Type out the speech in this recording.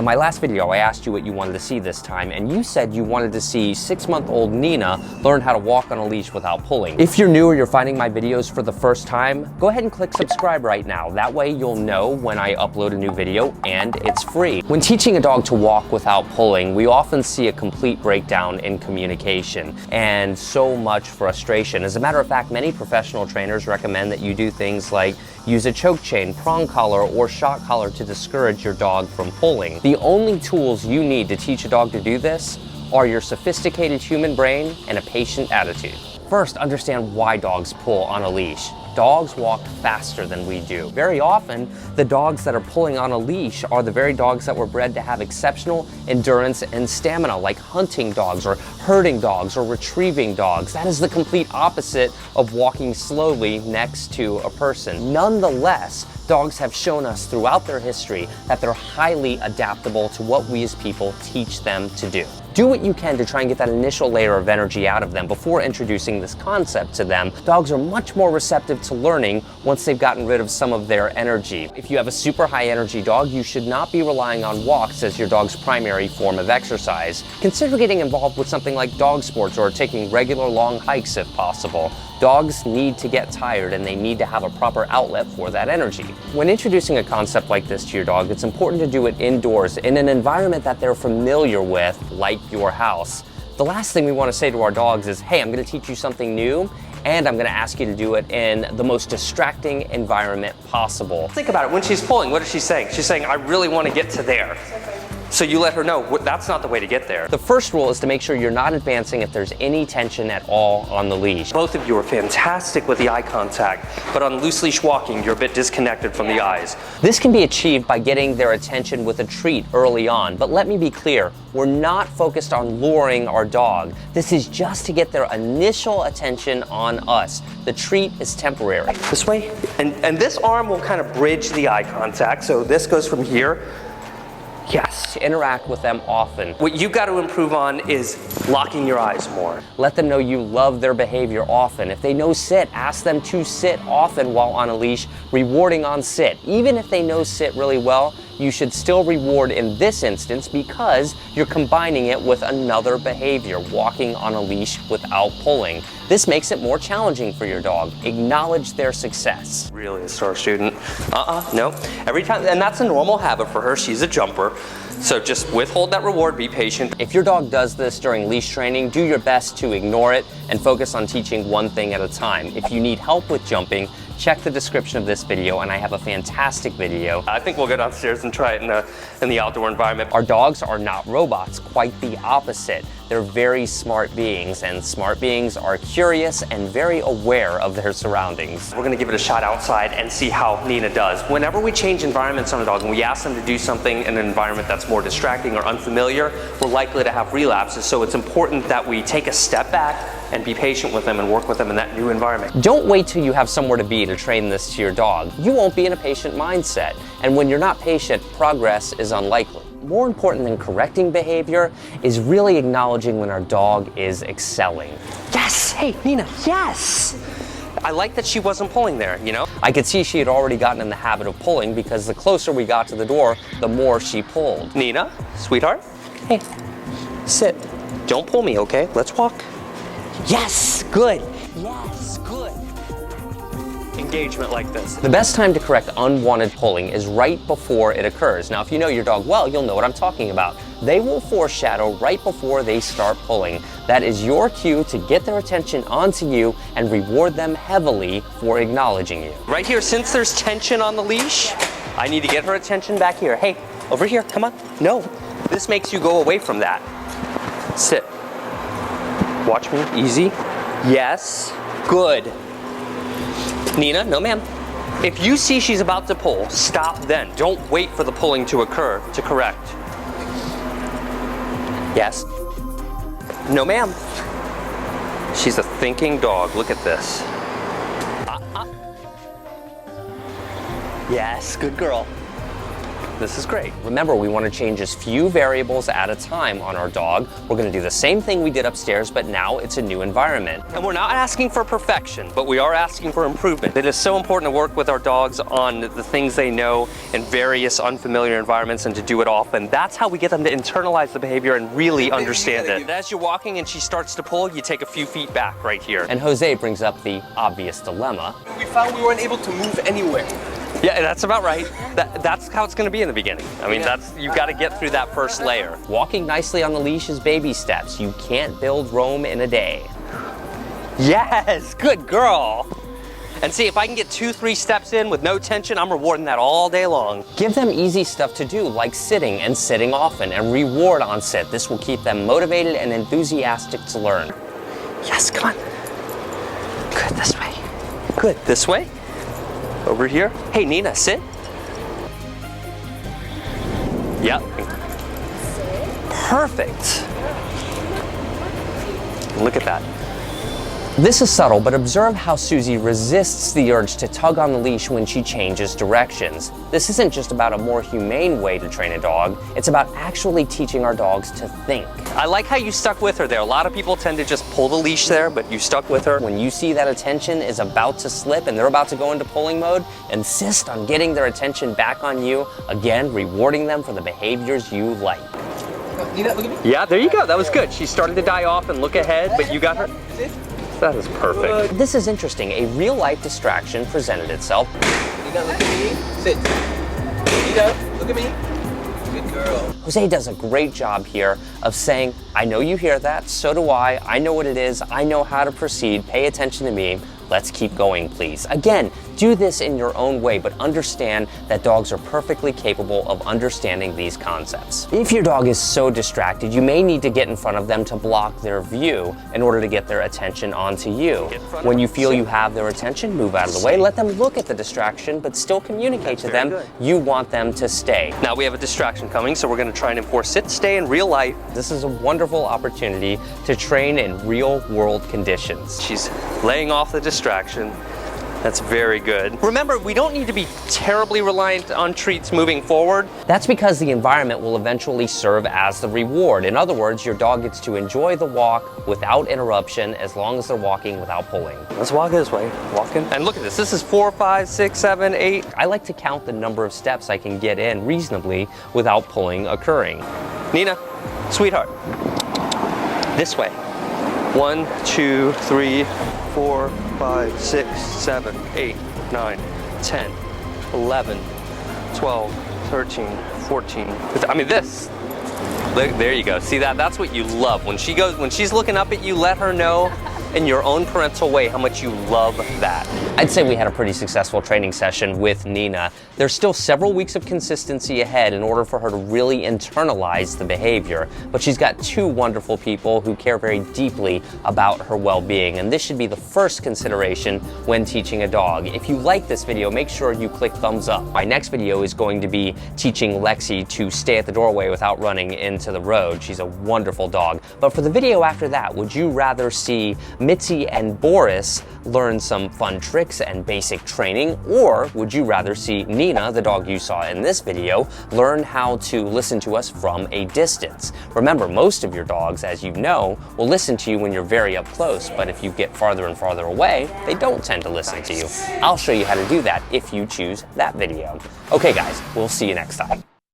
my last video, I asked you what you wanted to see this time, and you said you wanted to see 6-month-old Nina learn how to walk on a leash without pulling. If you're new or you're finding my videos for the first time, go ahead and click subscribe right now. That way you'll know when I upload a new video, and it's free. When teaching a dog to walk without pulling, we often see a complete breakdown in communication and so much frustration. As a matter of fact, many professional trainers recommend that you do things like use a choke chain, prong collar, or shock collar to discourage your dog from pulling. The only tools you need to teach a dog to do this are your sophisticated human brain and a patient attitude. First, understand why dogs pull on a leash. Dogs walk faster than we do. Very often, the dogs that are pulling on a leash are the very dogs that were bred to have exceptional endurance and stamina, like hunting dogs or herding dogs or retrieving dogs. That is the complete opposite of walking slowly next to a person. Nonetheless, dogs have shown us throughout their history that they're highly adaptable to what we as people teach them to do. Do what you can to try and get that initial layer of energy out of them before introducing this concept to them. Dogs are much more receptive to learning once they've gotten rid of some of their energy. If you have a super high energy dog, you should not be relying on walks as your dog's primary form of exercise. Consider getting involved with something like dog sports or taking regular long hikes if possible. Dogs need to get tired and they need to have a proper outlet for that energy. When introducing a concept like this to your dog, it's important to do it indoors in an environment that they're familiar with, like your house. The last thing we want to say to our dogs is, hey, I'm going to teach you something new, and I'm going to ask you to do it in the most distracting environment possible. Think about it. When she's pulling, what is she saying? She's saying, I really want to get to there. So you let her know that's not the way to get there. The first rule is to make sure you're not advancing if there's any tension at all on the leash. Both of you are fantastic with the eye contact, but on loose leash walking, you're a bit disconnected from the eyes. This can be achieved by getting their attention with a treat early on, but let me be clear, we're not focused on luring our dog. This is just to get their initial attention on us. The treat is temporary. This way, and this arm will kind of bridge the eye contact, so this goes from here. Yes, interact with them often. What you've got to improve on is locking your eyes more. Let them know you love their behavior often. If they know sit, ask them to sit often while on a leash, rewarding on sit. Even if they know sit really well, you should still reward in this instance because you're combining it with another behavior, walking on a leash without pulling. This makes it more challenging for your dog. Acknowledge their success. Really a star student. No. Every time, and that's a normal habit for her. She's a jumper. So just withhold that reward, be patient. If your dog does this during leash training, do your best to ignore it and focus on teaching one thing at a time. If you need help with jumping, check the description of this video and I have a fantastic video. I think we'll go downstairs and try it in the outdoor environment. Our dogs are not robots, quite the opposite. They're very smart beings, and smart beings are curious and very aware of their surroundings. We're gonna give it a shot outside and see how Nina does. Whenever we change environments on a dog and we ask them to do something in an environment that's more distracting or unfamiliar, we're likely to have relapses. So it's important that we take a step back and be patient with them and work with them in that new environment. Don't wait till you have somewhere to be to train this to your dog. You won't be in a patient mindset. And when you're not patient, progress is unlikely. More important than correcting behavior is really acknowledging when our dog is excelling. Yes, hey, Nina, yes! I like that she wasn't pulling there, you know? I could see she had already gotten in the habit of pulling because the closer we got to the door, the more she pulled. Nina, sweetheart, hey, sit. Don't pull me, okay? Let's walk. Yes, good. Yes, good. Engagement like this. The best time to correct unwanted pulling is right before it occurs. Now, if you know your dog well, you'll know what I'm talking about. They will foreshadow right before they start pulling. That is your cue to get their attention onto you and reward them heavily for acknowledging you. Right here, since there's tension on the leash, I need to get her attention back here. Hey, over here, come on. No, this makes you go away from that. Sit. Watch me, easy. Yes, good. Nina, no ma'am. If you see she's about to pull, stop then. Don't wait for the pulling to occur to correct. Yes. No ma'am. She's a thinking dog, look at this. Yes, good girl. This is great. Remember, we want to change as few variables at a time on our dog. We're going to do the same thing we did upstairs, but now it's a new environment. And we're not asking for perfection, but we are asking for improvement. It is so important to work with our dogs on the things they know in various unfamiliar environments and to do it often. That's how we get them to internalize the behavior and really understand it. As you're walking and she starts to pull, you take a few feet back right here. And Jose brings up the obvious dilemma. We found we weren't able to move anywhere. Yeah, that's about right. That's how it's going to be in the beginning. I mean, you've got to get through that first layer. Walking nicely on the leash is baby steps. You can't build Rome in a day. Yes, good girl. And see, if I can get 2-3 steps in with no tension, I'm rewarding that all day long. Give them easy stuff to do, like sitting and sitting often, and reward on sit. This will keep them motivated and enthusiastic to learn. Yes, come on. Good, this way. Good, this way. Over here. Hey, Nina, sit. Yep. Perfect. Look at that. This is subtle, but observe how Susie resists the urge to tug on the leash when she changes directions. This isn't just about a more humane way to train a dog, it's about actually teaching our dogs to think. I like how you stuck with her there. A lot of people tend to just pull the leash there, but you stuck with her. When you see that attention is about to slip and they're about to go into pulling mode, insist on getting their attention back on you, again, rewarding them for the behaviors you like. Nina, look at me. Yeah, there you go. That was good. She started to die off and look ahead, but you got her. That is perfect. This is interesting. A real-life distraction presented itself. Nina, look at me. Sit. Nina, look at me. Good girl. Jose does a great job here of saying, I know you hear that, so do I know what it is, I know how to proceed, pay attention to me, let's keep going, please. Again, do this in your own way, but understand that dogs are perfectly capable of understanding these concepts. If your dog is so distracted, you may need to get in front of them to block their view in order to get their attention onto you. When you feel you have their attention, move out of the way, let them look at the distraction, but still communicate to them you want them to stay. Now we have a distraction coming, so we're gonna try and enforce sit, stay in real life. This is a wonderful opportunity to train in real world conditions. She's laying off the distraction. That's very good. Remember, we don't need to be terribly reliant on treats moving forward. That's because the environment will eventually serve as the reward. In other words, your dog gets to enjoy the walk without interruption as long as they're walking without pulling. Let's walk this way, walking. And look at this, this is 4, 5, 6, 7, 8. I like to count the number of steps I can get in reasonably without pulling occurring. Nina, sweetheart, this way. 1, 2, 3, 4, 5, 6, 7, 8, 9, 10, 11, 12, 13, 14. I mean, this. There you go. See that? That's what you love. When she's looking up at you, let her know in your own parental way how much you love that. I'd say we had a pretty successful training session with Nina. There's still several weeks of consistency ahead in order for her to really internalize the behavior, but she's got 2 wonderful people who care very deeply about her well-being, and this should be the first consideration when teaching a dog. If you like this video, make sure you click thumbs up. My next video is going to be teaching Lexi to stay at the doorway without running into the road. She's a wonderful dog. But for the video after that, would you rather see Mitzi and Boris learn some fun tricks and basic training, or would you rather see Nina, the dog you saw in this video, learn how to listen to us from a distance? Remember, most of your dogs, as you know, will listen to you when you're very up close, but if you get farther and farther away, they don't tend to listen to you. I'll show you how to do that if you choose that video. Okay guys, we'll see you next time.